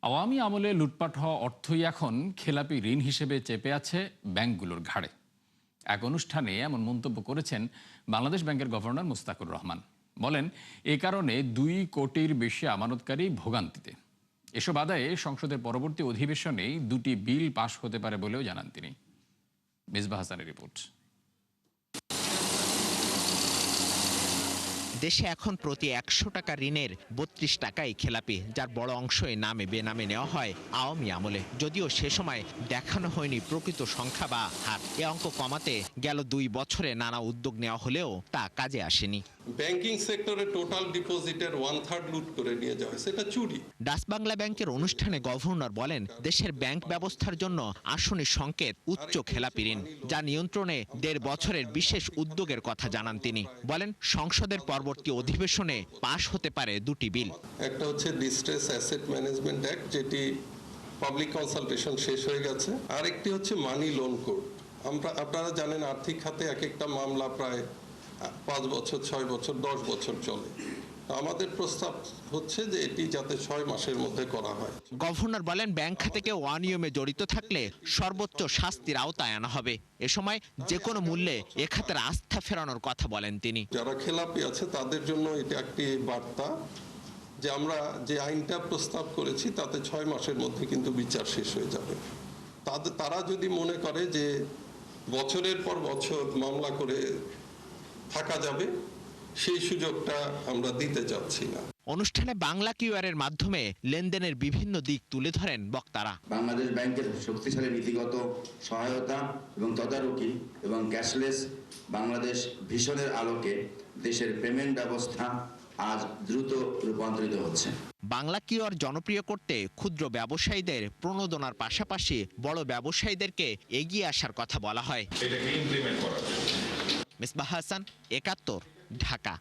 আওয়ামী আমলে লুটপাট হওয়া অর্থই এখন খেলাপি ঋণ হিসেবে চেপে আছে ব্যাংকগুলোর ঘাড়ে। এক অনুষ্ঠানে এমন মন্তব্য করেছেন বাংলাদেশ ব্যাংকের গভর্নর মুস্তাকুর রহমান। বলেন, এ কারণে 2 কোটির বেশি আমানতকারী ভোগান্তিতে। এসব আদায়ে সংসদের পরবর্তী অধিবেশনেই 2টি বিল পাশ হতে পারে বলেও জানান তিনি। মিসবাহ হাসানের রিপোর্ট। দেশে এখন প্রতি 100 টাকা ঋণের 32 টাকাই খেলাপি, যার বড় অংশই নামে বেনামে নেওয়া হয় আওয়ামী আমলে। যদিও সে সময় দেখানো হয়নি প্রকৃত সংখ্যা বা হার। এ অঙ্ক কমাতে গেল 2 বছরে নানা উদ্যোগ নেওয়া হলেও তা কাজে আসেনি। ব্যাংকিং সেক্টরে টোটাল ডিপোজিটের 1/3 লুট করে নিয়ে যাওয়া হয়, সেটা চুরি। ডাচ বাংলা ব্যাংকের অনুষ্ঠানে গভর্নর বলেন, দেশের ব্যাংক ব্যবস্থার জন্য আসন্ন সংকেত উচ্চ খেলাপি ঋণ, যা নিয়ন্ত্রণে 1.5 বছরের বিশেষ উদ্যোগের কথা জানান তিনি। বলেন, সংসদের পরবর্তী অধিবেশনে পাশ হতে পারে 2টি বিল। একটা হচ্ছে ডিস্ট্রেস অ্যাসেট ম্যানেজমেন্ট অ্যাক্ট, যেটি পাবলিক কনসালটেশন শেষ হয়ে গেছে। আরেকটি হচ্ছে মানি লোন কোড। আপনারা জানেন আর্থিক খাতে এক একটা মামলা প্রায় 5 বছর, 6 বছর, 10 বছর চলে। আমাদের প্রস্তাব হচ্ছে যে এটি যাতে 6 মাসের মধ্যে করা হয়। গভর্নর বলেন, ব্যাংক খাতে কেউ অনিয়মে জড়িত থাকলে সর্বোচ্চ শাস্তির আওতায় আনা হবে। এ সময় যে কোনো মূল্যে এ খাতের আস্থা ফেরানোর কথা বলেন তিনি। যারা খেলাপি আছে তাদের জন্য এটা একটি বার্তা যে আমরা যে আইনটা প্রস্তাব করেছি তাতে 6 মাসের মধ্যে কিন্তু বিচার শেষ হয়ে যাবে। তারা যদি মনে করে যে বছরের পর বছর মামলা করে থাকা যাবে, সেই সুযোগটা আমরা দিতে চাচ্ছি না। অনুষ্ঠানে বাংলা কিউআরের মাধ্যমে লেনদেনের বিভিন্ন দিক তুলে ধরেন বক্তারা। বাংলাদেশ ব্যাংকের শক্তিশালী নীতিগত সহায়তা এবং তদারকি এবং ক্যাশলেস বাংলাদেশ ভিশনের আলোকে দেশের পেমেন্ট ব্যবস্থা আজ দ্রুত রূপান্তরিত হচ্ছে। বাংলা কিউআর জনপ্রিয় করতে ক্ষুদ্র ব্যবসায়ীদের প্রণোদনার পাশাপাশি বড় ব্যবসায়ীদেরকে এগিয়ে আসার কথা বলা হয়। এটাকে ইমপ্লিমেন্ট করা। মিসবাহ হাসান, 71, ঢাকা।